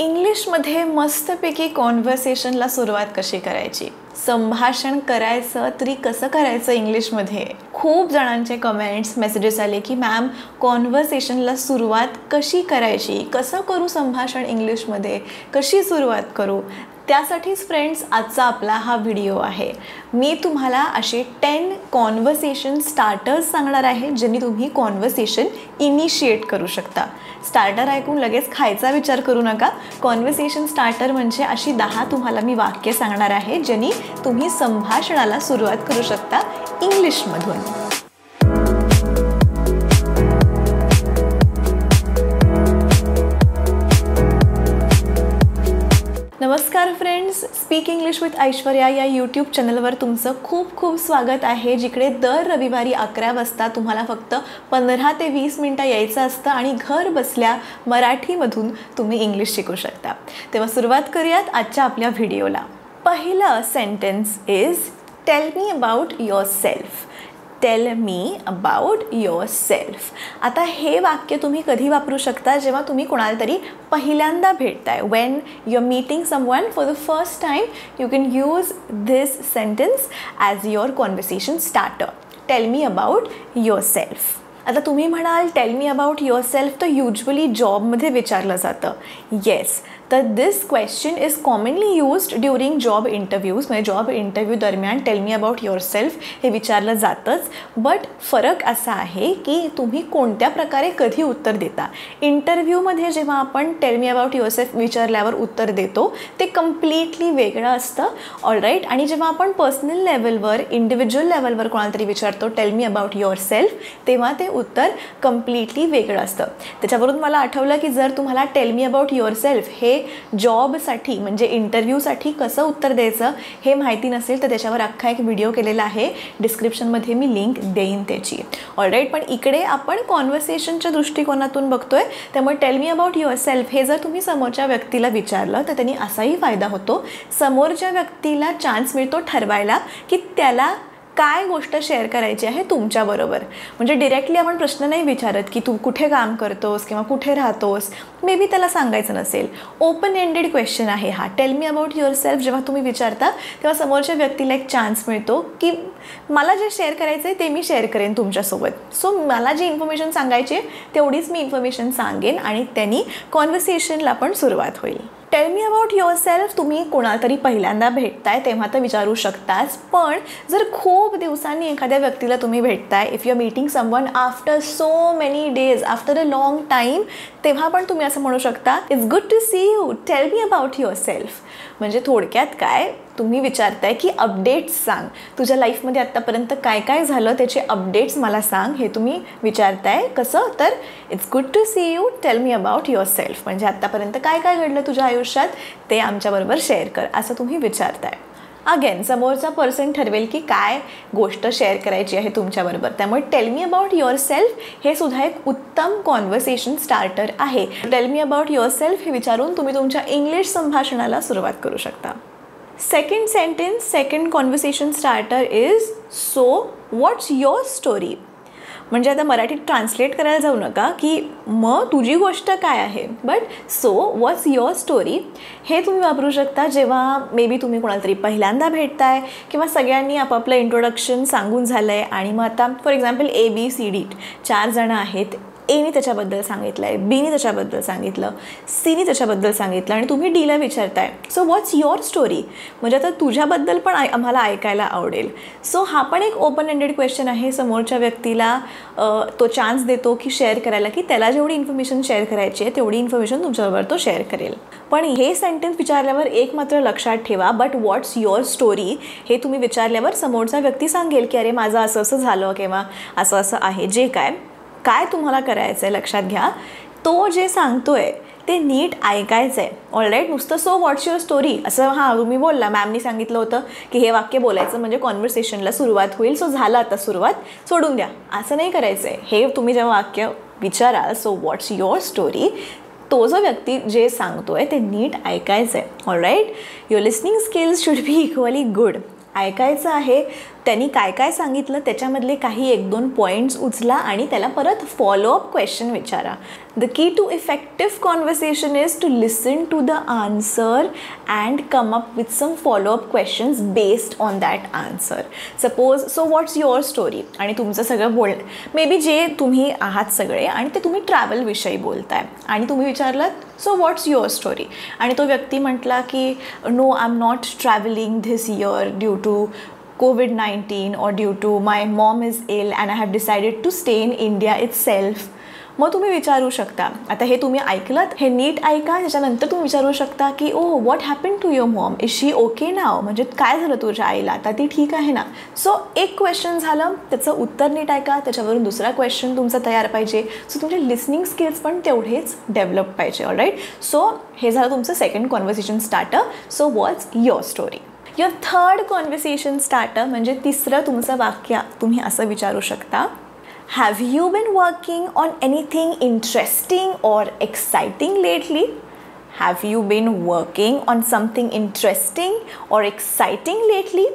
इंग्लिशमध्ये मस्तपैकी कॉन्व्हर्सेशनला सुरुवात कशी करायची, संभाषण करायचं तरी कसं करायचं इंग्लिशमध्ये. खूप जणांचे कमेंट्स मेसेजेस आले की मॅम कॉन्व्हर्सेशनला सुरुवात कशी करायची, कसं करू संभाषण इंग्लिशमध्ये, कशी सुरुवात करू. त्यासाठीच फ्रेंड्स आजचा आपला हा व्हिडिओ आहे. मी तुम्हाला असे 10 कॉन्व्हर्सेशन स्टार्टर्स सांगणार आहे ज्यांनी तुम्ही कॉन्व्हर्सेशन इनिशिएट करू शकता. स्टार्टर ऐकून लगेच खायचा विचार करू नका. कॉन्व्हर्सेशन स्टार्टर म्हणजे अशी 10 तुम्हाला मी वाक्य सांगणार आहे ज्यांनी तुम्ही संभाषणाला सुरुवात करू शकता इंग्लिशमधून. नमस्कार friends, speak English with Aishwarya या यूट्यूब चॅनलवर तुमचं खूप खूप स्वागत आहे, जिकडे दर रविवारी 11 वाजता तुम्हाला फक्त 15 ते 20 मिनटं यायचं असतं आणि घर बसल्या मराठीमधून तुम्ही इंग्लिश शिकू शकता. तेव्हा सुरुवात करूयात आजच्या आपल्या व्हिडिओला. पहिलं sentence is tail me about your self. Tail me about yourself. आता हे वाक्य तुम्ही कधी वापरू शकता, जेव्हा तुम्ही कोणाला तरी पहिल्यांदा भेटताय. When you are meeting someone for the first time you can use this sentence as your conversation starter. Tell me about yourself. आता तुम्ही म्हणाल tell me about yourself तर युजली जॉबमध्ये विचारलं जातं. येस, तर this question is commonly used during job interviews. म्हणजे job interview दरम्यान tell me about yourself हे विचारलं जातंच. बट फरक असा आहे की तुम्ही कोणत्या प्रकारे कधी उत्तर देता. इंटरव्ह्यूमध्ये जेव्हा आपण tell me about yourself विचारल्यावर उत्तर देतो ते कम्प्लिटली वेगळं असतं. All right. आणि जेव्हा आपण पर्सनल लेवलवर इंडिव्हिज्युअल लेवलवर कोणाला तरी विचारतो tail me about your self, तेव्हा ते उत्तर कम्प्लिटली वेगळं असतं. त्याच्यावरून मला आठवलं की जर तुम्हाला tail me about yourself हे जॉबसाठी म्हणजे इंटरव्ह्यूसाठी कसं उत्तर द्यायचं हे माहिती नसेल तर त्याच्यावर अख्खा एक व्हिडिओ केलेला आहे, डिस्क्रिप्शनमध्ये मी लिंक देईन त्याची. All right. पण इकडे आपण कॉन्व्हर्सेशनच्या दृष्टिकोनातून बघतोय, त्यामुळे tell me about yourself हे जर तुम्ही समोरच्या व्यक्तीला विचारलं तर त्यांनी असाही फायदा होतो, समोरच्या व्यक्तीला चान्स मिळतो ठरवायला की त्याला काय गोष्ट शेअर करायची आहे तुमच्याबरोबर. म्हणजे डिरेक्टली आपण प्रश्न नाही विचारत की तू कुठे काम करतोस किंवा कुठे राहतोस, मे बी त्याला सांगायचं नसेल. ओपन एंडेड क्वेश्चन आहे हा. Tail me about your self जेव्हा तुम्ही विचारता तेव्हा समोरच्या व्यक्तीला एक चान्स मिळतो की मला जे शेअर करायचं आहे ते मी शेअर करेन तुमच्यासोबत. सो मला जी इन्फॉर्मेशन सांगायची आहे तेवढीच मी इन्फॉर्मेशन सांगेन आणि त्यांनी कॉन्व्हर्सेशनला पण सुरुवात होईल. Tail me about your self तुम्ही कोणाला तरी पहिल्यांदा भेटताय तेव्हा तर विचारू शकताच. पण जर खूप दिवसांनी एखाद्या व्यक्तीला तुम्ही भेटताय, if you are meeting someone after so many days, after a long time, तेव्हा पण तुम्ही असं म्हणू शकता it's good to see you, tell me about yourself. म्हणजे थोडक्यात काय तुम्ही विचारताय की अपडेट्स सांग, तुझ्या लाईफमध्ये आत्तापर्यंत काय काय झालं त्याचे अपडेट्स मला सांग, हे तुम्ही विचारताय. कसं तर it's good to see you, tell me about yourself. म्हणजे आत्तापर्यंत काय काय घडलं तुझ्या आयुष्यात ते आमच्याबरोबर शेअर कर, असं तुम्ही विचारताय. अगेन समोरचा पर्सन ठरवेल की काय गोष्ट शेअर करायची आहे तुमच्याबरोबर. त्यामुळे tell me about yourself हे सुद्धा एक उत्तम कॉन्व्हर्सेशन स्टार्टर आहे. Tail me about yourself हे विचारून तुम्ही तुमच्या इंग्लिश संभाषणाला सुरुवात करू शकता. Second sentence, second conversation starter is so what's your story. म्हणजे आता मराठीत ट्रान्सलेट करायला जाऊ नका की मग तुझी गोष्ट काय आहे, but so what's your story हे तुम्ही वापरू शकता जेव्हा मे बी तुम्ही कोणाला तरी पहिल्यांदा भेटताय किंवा सगळ्यांनी आपापलं इंट्रोडक्शन सांगून झालं आहे आणि मग आता फॉर एक्झाम्पल ABCD 4 जणं आहेत. एनी त्याच्याबद्दल सांगितलं आहे, बीनी त्याच्याबद्दल सांगितलं, सीनी त्याच्याबद्दल सांगितलं आणि तुम्ही डीला विचारताय सो व्हॉट्स युअर स्टोरी. म्हणजे आता तुझ्याबद्दल पण आम्हाला ऐकायला आवडेल. सो हा पण एक ओपन एंडेड क्वेश्चन आहे. समोरच्या व्यक्तीला तो चान्स देतो की शेअर करायला, की त्याला जेवढी इन्फॉर्मेशन शेअर करायची आहे तेवढी इन्फॉर्मेशन तुमच्याबरोबर तो शेअर करेल. पण हे सेंटेन्स विचारल्यावर एक मात्र लक्षात ठेवा, बट व्हॉट्स युअर स्टोरी हे तुम्ही विचारल्यावर समोरचा व्यक्ती सांगेल की अरे माझं असं असं झालं किंवा असं असं आहे. जे काय तुम्हाला करायचं आहे लक्षात घ्या, तो जे सांगतोय ते नीट ऐकायचं आहे. All right. नुसतं सो व्हॉट्स युअर स्टोरी असं तुम्ही बोलला, मॅमनी सांगितलं होतं की हे वाक्य बोलायचं म्हणजे कॉन्व्हर्सेशनला सुरुवात होईल, सो झालं आता सुरुवात, सोडून द्या, असं नाही करायचं आहे. हे तुम्ही जेव्हा वाक्य विचाराल सो व्हॉट्स युअर स्टोरी, तो जो व्यक्ती जे सांगतोय ते नीट ऐकायचं आहे. All right. Your listening skills should be equally good. ऐकायचं आहे, त्यांनी काय काय सांगितलं त्याच्यामधले काही 1-2 पॉईंट्स उचला आणि त्याला परत फॉलोअप क्वेश्चन विचारा. The key to effective conversation is to listen to the answer and come up with some followup questions based on that answer. Suppose so what's your story, आणि तुमचं सगळं मे बी जे तुम्ही आहात सगळे आणि ते तुम्ही ट्रॅव्हलविषयी बोलताय आणि तुम्ही विचारलात सो व्हॉट्स युअर स्टोरी, आणि तो व्यक्ती म्हटला की no I am not travelling this year due to COVID-19 or due to my mom is ill and I have decided to stay in India itself. मग तुम्ही विचारू शकता, आता हे तुम्ही ऐकलात, हे नीट ऐका, त्याच्यानंतर तुम्ही विचारू शकता की oh what happen to your mom, is she okay now, म्हणजे काय झालं तुझ्या आईला, आता ती ठीक आहे ना. सो एक क्वेश्चन झालं, त्याचं उत्तर नीट ऐका, त्याच्यावरून दुसरा क्वेश्चन तुमचा तयार पाहिजे. सो तुमचे लिसनिंग स्किल्स पण तेवढेच डेव्हलप पाहिजे. ऑलराईट, सो हे झालं तुमचं second conversation starter. So what's your story. Your third conversation starter म्हणजे तिसरं तुमचं वाक्य तुम्ही असं विचारू शकता, have you been working on anything interesting or exciting lately. Have you been working on something interesting or exciting lately.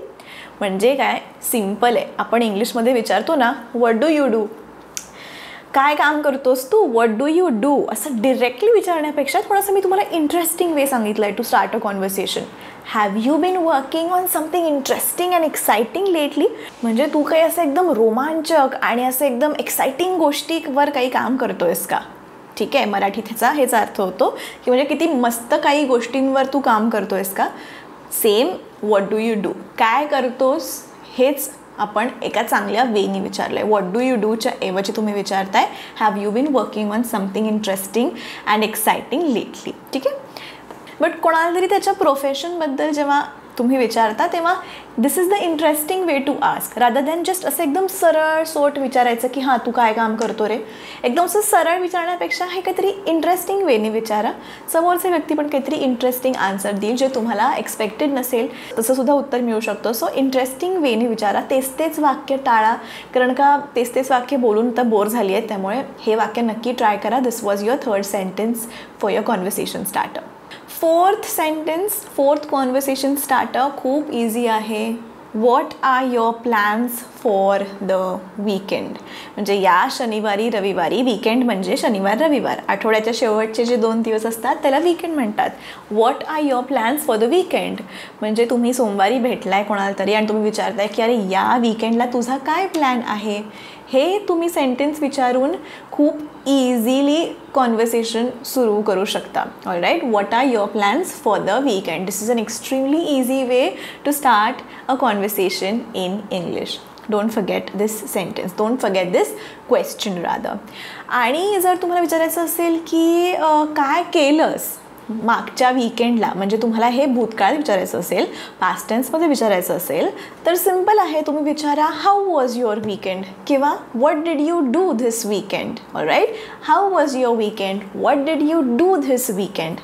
म्हणजे काय, सिम्पल आहे. आपण इंग्लिशमध्ये विचारतो ना, व्हॉट डू यू डू, काय काम करतोस तू, व्हॉट डू यू डू, असं डिरेक्टली विचारण्यापेक्षा थोडंसं मी तुम्हाला इंटरेस्टिंग वे सांगितलं आहे to start a conversation. Have you been working on something interesting and exciting lately, म्हणजे तू काही असं एकदम रोमांचक आणि असं एकदम एक्साइटिंग गोष्टीवर काही काम करतोयस का. ठीक आहे, मराठीत ह्याचा हेच अर्थ होतो की म्हणजे किती मस्त काही गोष्टींवर तू काम करतोयस का. Same what do you do, काय करतोस, हेच आपण एका चांगल्या वेनी विचारलं आहे. व्हॉट डू यू डूच्या ऐवजी तुम्ही विचारताय have you been working on something interesting and exciting lately. ठीक आहे, बट कोणाला तरी त्याच्या प्रोफेशनबद्दल जेव्हा तुम्ही विचारता तेव्हा this is the interesting way to ask, rather than just असं एकदम सरळ सोट विचारायचं की हां तू काय काम करतो रे. एकदम असं सरळ विचारण्यापेक्षा हे काहीतरी इंटरेस्टिंग वेने विचारा. समोरचे व्यक्ती पण काहीतरी इंटरेस्टिंग आन्सर देईल जे तुम्हाला एक्सपेक्टेड नसेल, तसं सुद्धा उत्तर मिळू शकतं. सो इंटरेस्टिंग वेने विचारा. तेच वाक्य टाळा, कारण का तेच वाक्य बोलून आता बोर झाली आहेत. त्यामुळे हे वाक्य नक्की ट्राय करा. This was your third sentence for your conversation starter. Fourth conversation starter खूप इझी आहे. What are your plans for the weekend, म्हणजे या शनिवारी रविवारी, वीकेंड म्हणजे शनिवार रविवार, आठवड्याच्या शेवटचे जे 2 दिवस असतात त्याला वीकेंड म्हणतात. What are your plans for the weekend, म्हणजे तुम्ही सोमवारी भेटलाय कोणाला तरी आणि तुम्ही विचारताय की अरे या वीकेंडला तुझा काय प्लॅन आहे. हे तुम्ही सेंटेन्स विचारून खूप इझिली कॉन्व्हर्सेशन सुरू करू शकता. Alright, what are your plans for the weekend. This is an extremely easy way to start a conversation in English. Don't forget this sentence, don't forget this question rather. आणि जर तुम्हाला विचारायचं असेल की काय केलंस मागच्या वीकेंडला, म्हणजे तुम्हाला हे भूतकाळ विचारायचं असेल, पास्ट टेन्समध्ये विचारायचं असेल, तर सिम्पल आहे. तुम्ही विचारा हाऊ वॉज युअर वीकेंड किंवा what did you do this weekend. All right, how was your weekend, what did you do this weekend.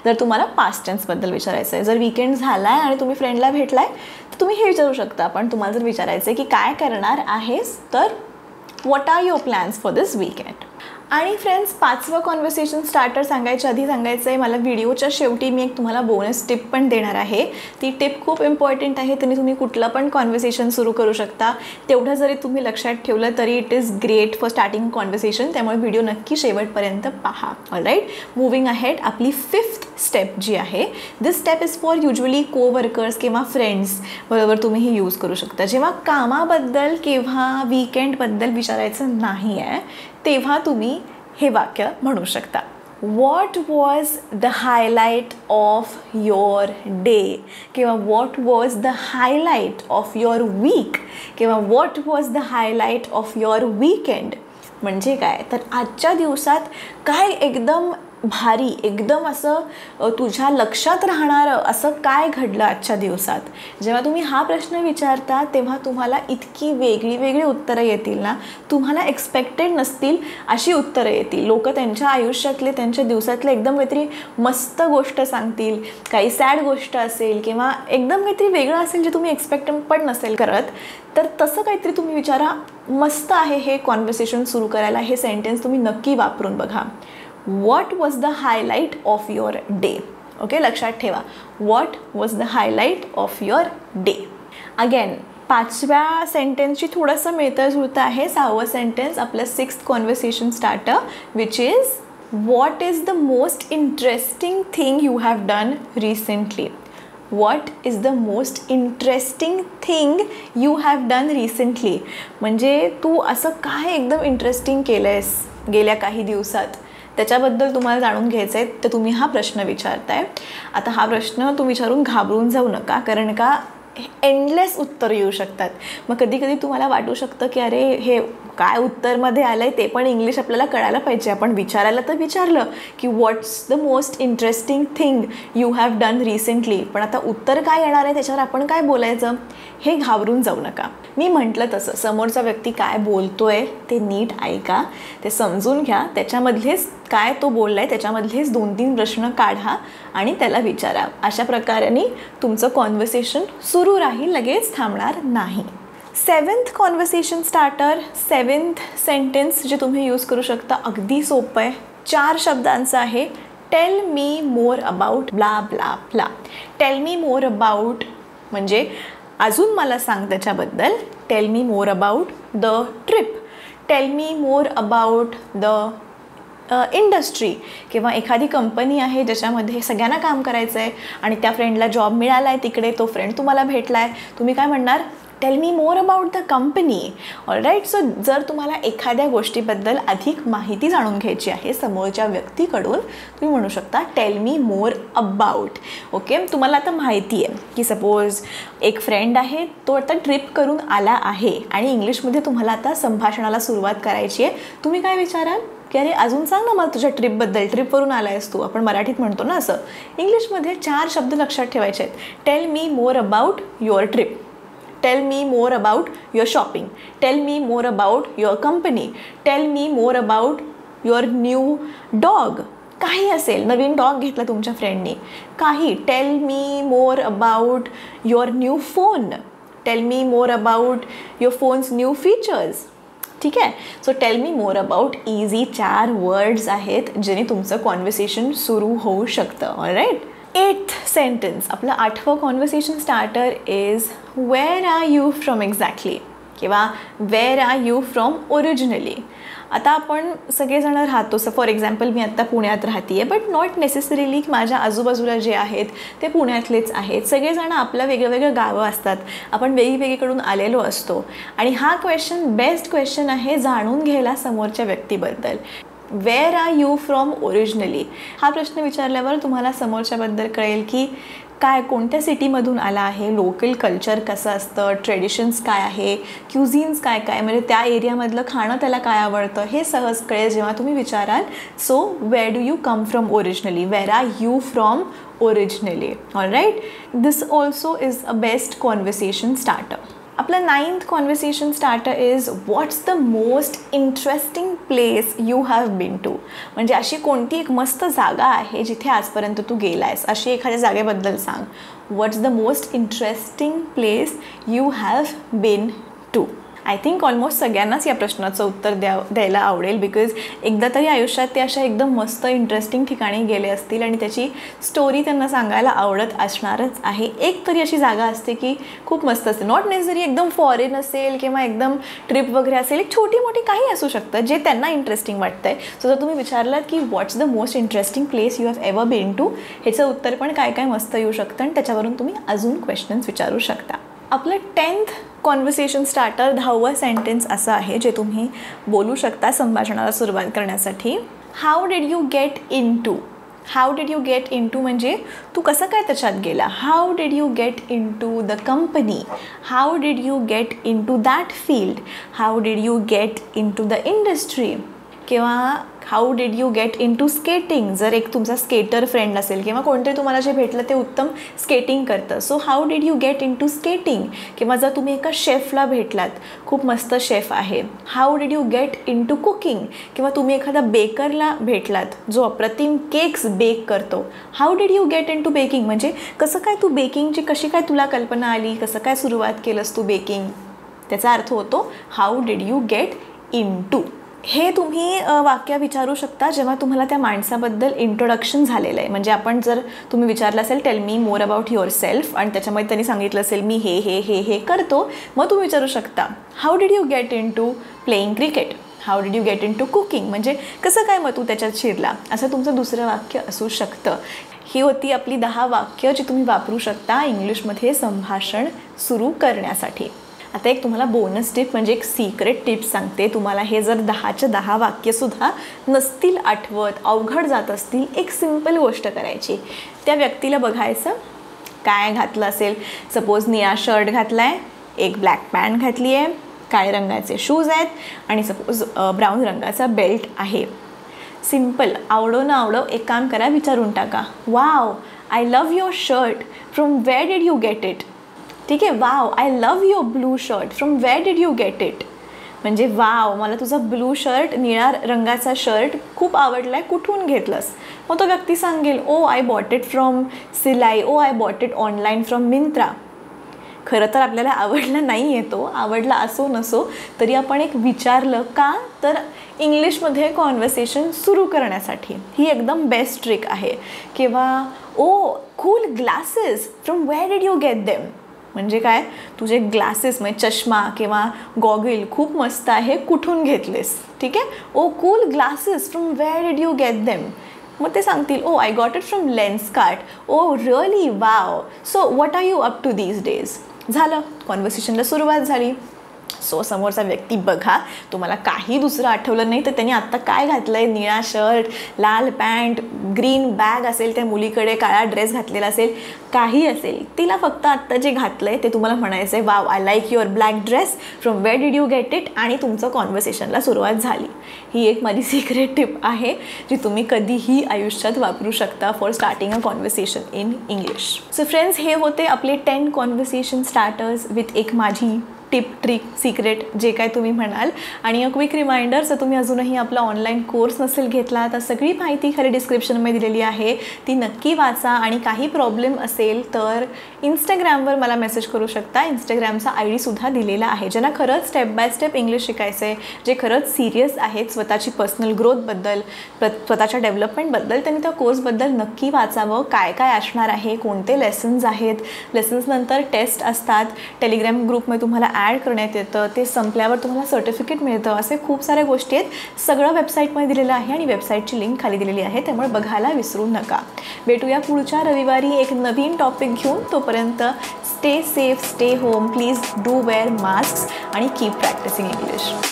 जर तुम्हाला पास्ट टेन्सबद्दल विचारायचं आहे, जर वीकेंड झाला आहे आणि तुम्ही फ्रेंडला भेटलाय तर तुम्ही हे विचारू शकता. पण तुम्हाला जर विचारायचं आहे की काय करणार आहेस तर what are your plans for this weekend. आणि फ्रेंड्स, 5वं कॉन्व्हर्सेशन स्टार्टर सांगायच्या आधी सांगायचं आहे, मला व्हिडिओच्या शेवटी मी एक तुम्हाला बोनस टिप पण देणार आहे. ती टिप खूप इम्पॉर्टंट आहे. त्यांनी तुम्ही कुठलं पण कॉन्व्हर्सेशन सुरू करू शकता. तेवढं जरी तुम्ही लक्षात ठेवलं तरी it is great for starting conversation. त्यामुळे व्हिडिओ नक्की शेवटपर्यंत पहा. ऑलराईट, मूव्हिंग अहेड, आपली 5th स्टेप जी आहे, this step is for usually coworkers किंवा फ्रेंड्स बरोबर तुम्ही ही यूज करू शकता. जेव्हा कामाबद्दल किंवा वीकेंडबद्दल विचारायचं नाही आहे तेव्हा तुम्ही हे वाक्य म्हणू शकता. What was the highlight of your day किंवा what was the highlight of your week किंवा what was the highlight of your weekend. म्हणजे काय तर आजच्या दिवसात काय एकदम भारी, एकदम असं तुझ्या लक्षात राहणारं असं काय घडलं आजच्या दिवसात. जेव्हा तुम्ही हा प्रश्न विचारता तेव्हा तुम्हाला इतकी वेगळी उत्तरं येतील ना, तुम्हाला एक्सपेक्टेड नसतील अशी उत्तरं येतील. लोक त्यांच्या आयुष्यातले, त्यांच्या दिवसातले एकदम काहीतरी मस्त गोष्ट सांगतील, काही सॅड गोष्ट असेल किंवा एकदम काहीतरी वेगळं असेल जे तुम्ही एक्सपेक्ट पण नसेल करत. तर तसं काहीतरी तुम्ही विचारा. मस्त आहे हे कॉन्व्हर्सेशन सुरू करायला. हे सेंटेन्स तुम्ही नक्की वापरून बघा. What was the highlight of your day? Okay, लक्षात ठेवा. What was the highlight of your day? Again 5व्या सेंटेन्सची थोडंसं मिळतं जुळतं आहे. 6वं सेंटेन्स आपलं 6th conversation starter, which is what is the most interesting thing you have done recently. What is the most interesting thing you have done recently, म्हणजे तू असं काय एकदम interesting केलं आहेस गेल्या काही दिवसात, त्याच्याबद्दल तुम्हाला जाणून घ्यायचं आहे, तर तुम्ही हा प्रश्न विचारताय. आता हा प्रश्न तुम्ही विचारून घाबरून जाऊ नका, कारण का एंडलेस उत्तर येऊ शकतात. मग कधी कधी तुम्हाला वाटू शकतं की अरे हे काय उत्तरमध्ये आलं आहे, ते पण इंग्लिश आपल्याला कळायला पाहिजे. आपण विचारायला तर विचारलं की what's the most interesting thing you have done recently, पण आता उत्तर काय येणार आहे त्याच्यावर आपण काय बोलायचं, हे घाबरून जाऊ नका. मी म्हटलं तसं समोरचा व्यक्ती काय बोलतोय ते नीट ऐका, ते समजून घ्या, त्याच्यामधलेच काय तो बोलला आहे त्याच्यामधलेच 2-3 प्रश्न काढा आणि त्याला विचारा. अशा प्रकारे तुमचं कॉन्व्हर्सेशन सुरू राहील, लगेच थांबणार नाही. 7th conversation starter, 7th sentence जे तुम्ही यूज करू शकता, अगदी सोपं आहे, 4 शब्दांचं आहे. Tell me more about blah blah blah. Tell me more about म्हणजे अजून मला सांग त्याच्याबद्दल. Tell me more about the trip. Tell me more about the industry, किंवा एखादी कंपनी आहे ज्याच्यामध्ये सगळ्यांना काम करायचं आहे आणि त्या फ्रेंडला जॉब मिळाला आहे तिकडे, तो फ्रेंड तुम्हाला भेटला आहे, तुम्ही काय म्हणणार, tell me more about the company. All right. So जर तुम्हाला एखाद्या गोष्टीबद्दल अधिक माहिती जाणून घ्यायची आहे समोरच्या व्यक्तीकडून, तुम्ही म्हणू शकता tell me more about. Okay. तुम्हाला आता माहिती आहे की सपोज एक फ्रेंड आहे, तो आता ट्रिप करून आला आहे आणि इंग्लिशमध्ये तुम्हाला आता संभाषणाला सुरुवात करायची आहे. तुम्ही काय विचाराल की अरे अजून सांग ना मला तुझ्या ट्रिपबद्दल, ट्रिपवरून आला आहेस तू, आपण मराठीत म्हणतो ना असं. इंग्लिशमध्ये 4 शब्द लक्षात ठेवायचे आहेत. Tell me more about your trip. Tell me more about your shopping. Tell me more about your company. Tell me more about your new dog. काही असेल, नवीन डॉग घेतला तुमच्या फ्रेंडनी, काही. Tell me more about your new phone. Tell me more about your phones new features. ठीक आहे. So tell me more about easy 4 words आहेत ज्याने तुमचं कॉन्व्हर्सेशन सुरू होऊ शकतं. ऑलराईट. 8th सेंटेन्स आपलं 8वं conversation starter is where are you from exactly, किंवा where are you from originally. आता आपण सगळेजण राहतो, फॉर एक्झाम्पल मी आत्ता पुण्यात राहते आहे, बट नॉट नेसेसरीली माझ्या आजूबाजूला जे आहेत ते पुण्यातलेच आहेत. सगळेजण आपलं वेगळं गावं असतात, आपण वेगवेगळीकडून आलेलो असतो. आणि हा क्वेश्चन बेस्ट क्वेश्चन आहे जाणून घ्यायला समोरच्या व्यक्तीबद्दल. Wear are you from originally हा प्रश्न विचारल्यावर तुम्हाला समोरच्याबद्दल कळेल की काय, कोणत्या सिटीमधून आला आहे, लोकल कल्चर कसं असतं, ट्रेडिशन्स काय आहे, क्युझिन्स काय काय, म्हणजे त्या एरियामधलं खाणं त्याला काय आवडतं, हे सहज कळेल जेव्हा तुम्ही विचाराल. So where do you come from originally, where are you from originally. Alright. This also is a best conversation starter. आपलं 9th conversation starter is what's the most interesting place you have been to. म्हणजे अशी कोणती एक मस्त जागा आहे जिथे आजपर्यंत तू गेला आहेस, अशी एखाद्या जागेबद्दल सांग. What's the most interesting place you have been to. I think almost सगळ्यांनाच या प्रश्नाचं उत्तर द्यायला आवडेल, बिकॉज एकदा तरी आयुष्यात ते अशा एकदम मस्त इंटरेस्टिंग ठिकाणी गेले असतील आणि त्याची स्टोरी त्यांना सांगायला आवडत असणारच आहे. एक तरी अशी जागा असते की खूप मस्त असते, नॉट नेसेसरी एकदम फॉरेन असेल किंवा एकदम ट्रिप वगैरे असेल, एक छोटी मोठी काही असू शकतं जे त्यांना इंटरेस्टिंग वाटतं आहे. सो जर तुम्ही विचारलात की what's the most interesting place you have ever been to, ह्याचं उत्तर पण काय काय मस्त येऊ शकतं आणि त्याच्यावरून तुम्ही अजून क्वेश्चन्स विचारू शकता. आपलं 10th कॉन्व्हर्सेशन स्टार्टर 10वं सेंटेन्स असं आहे जे तुम्ही बोलू शकता संभाषणाला सुरुवात करण्यासाठी. How did you get into. How did you get into म्हणजे तू कसं काय त्याच्यात गेला. How did you get into the company. How did you get into that field. How did you get into the industry. किंवा how did you get into skating. जर एक तुमचा skater friend असेल किंवा कोणतरी तुम्हाला जे भेटलं ते उत्तम स्केटिंग करतं, so how did you get into skating. किंवा जर तुम्ही एका शेफला भेटलात, खूप मस्त शेफ आहे, how did you get into cooking. किंवा तुम्ही एखादा बेकरला भेटलात जो अप्रतिम केक्स बेक करतो, how did you get into baking म्हणजे कसं काय तू बेकिंगची कशी काय तुला कल्पना आली, कसं काय सुरुवात केलंस तू बेकिंग. त्याचा अर्थ होतो how did you get into. हे तुम्ही वाक्य विचारू शकता जेव्हा तुम्हाला त्या माणसाबद्दल इंट्रोडक्शन झालेलं आहे. म्हणजे आपण जर तुम्ही विचारलं असेल tell me more about your self आणि त्याच्यामध्ये त्यांनी सांगितलं असेल मी हे हे हे हे करतो, मग तुम्ही विचारू शकता how did you get into playing cricket, how did you get into cooking, म्हणजे कसं काय मग तू त्याच्यात शिरला, असं तुमचं दुसरं वाक्य असू शकतं. ही होती आपली 10 वाक्य जी तुम्ही वापरू शकता इंग्लिशमध्ये संभाषण सुरू करण्यासाठी. आता एक तुम्हाला बोनस टिप म्हणजे एक सिक्रेट टिप सांगते. तुम्हाला हे जर 10च्या 10 वाक्यसुद्धा नसतील आठवत, अवघड जात असतील, एक सिम्पल गोष्ट करायची. त्या व्यक्तीला बघायचं काय घातलं असेल. सपोज निळा शर्ट घातला आहे, एक ब्लॅक पॅन्ट घातली आहे, काळे रंगाचे शूज आहेत आणि सपोज ब्राऊन रंगाचा बेल्ट आहे. सिम्पल, आवडो ना आवडो एक काम करा, विचारून टाका wow I love your shirt from where did you get it. ठीक आहे, wow I love your blue shirt from where did you get it. म्हणजे वाव मला तुझा ब्लू शर्ट, निळ्या रंगाचा शर्ट खूप आवडला आहे, कुठून घेतलंस. मग तो व्यक्ती सांगेल oh I bought it from सिलाई, oh I bought it online from Myntra. खरं तर आपल्याला आवडला नाही येतो, आवडला असो नसो तरी आपण एक विचारलं का, तर इंग्लिशमध्ये कॉन्व्हर्सेशन सुरू करण्यासाठी ही एकदम बेस्ट ट्रिक आहे. किंवा ओ cool glasses from where did you get them. म्हणजे काय, तुझे ग्लासेस म्हणजे चष्मा किंवा गॉगल खूप मस्त आहे, कुठून घेतलेस. ठीक आहे, oh cool glasses from where did you get them. मग ते सांगतील oh I got it from Lenskart. Oh really wow, so what are you up to these days. झालं, कॉन्व्हर्सेशनला सुरुवात झाली. सो समोरचा व्यक्ती बघा, तुम्हाला काही दुसरं आठवलं नाही तर त्यांनी आत्ता काय घातलं आहे, निळा शर्ट, लाल पॅन्ट, ग्रीन बॅग असेल त्या मुलीकडे, काळा ड्रेस घातलेला असेल, काही असेल, तिला फक्त आत्ता जे घातलं आहे ते तुम्हाला म्हणायचं आहे wow I like your black dress from where did you get it, आणि तुमचं कॉन्व्हर्सेशनला सुरुवात झाली. ही एक माझी सिक्रेट टिप आहे जी तुम्ही कधीही आयुष्यात वापरू शकता for starting a conversation in English. So friends, हे होते आपले 10 कॉन्व्हर्सेशन स्टार्टर्स विथ एक माझी टिप, ट्रिक, सिक्रेट, जे काय तुम्ही म्हणाल. आणि क्विक रिमाइंडर, जर तुम्ही अजूनही आपला ऑनलाईन कोर्स नसेल घेतला तर सगळी माहिती खाली डिस्क्रिप्शनमध्ये दिलेली आहे, ती नक्की वाचा. आणि काही प्रॉब्लेम असेल तर इंस्टाग्रामवर मला मेसेज करू शकता. इंस्टाग्रामचा ID सुद्धा दिलेला आहे. ज्यांना खरंच स्टेप बाय स्टेप इंग्लिश शिकायचं आहे, जे खरंच सिरियस आहेत स्वतःची पर्सनल ग्रोथबद्दल, स्वतःच्या डेव्हलपमेंटबद्दल, त्यांनी त्या कोर्सबद्दल नक्की वाचावं. काय काय असणार आहे, कोणते लेसन्स आहेत, लेसन्सनंतर टेस्ट असतात, टेलिग्राम ग्रुपमध्ये तुम्हाला ॲड करण्यात येतं, ते संपल्यावर तुम्हाला सर्टिफिकेट मिळतं. असे खूप साऱ्या गोष्टी आहेत. सगळं वेबसाईटमध्ये दिलेलं आहे आणि वेबसाईटची लिंक खाली दिलेली आहे, त्यामुळे बघायला विसरू नका. भेटूया पुढच्या रविवारी एक नवीन टॉपिक घेऊन. तोपर्यंत stay safe, stay home, please do wear masks आणि कीप प्रॅक्टिसिंग इंग्लिश.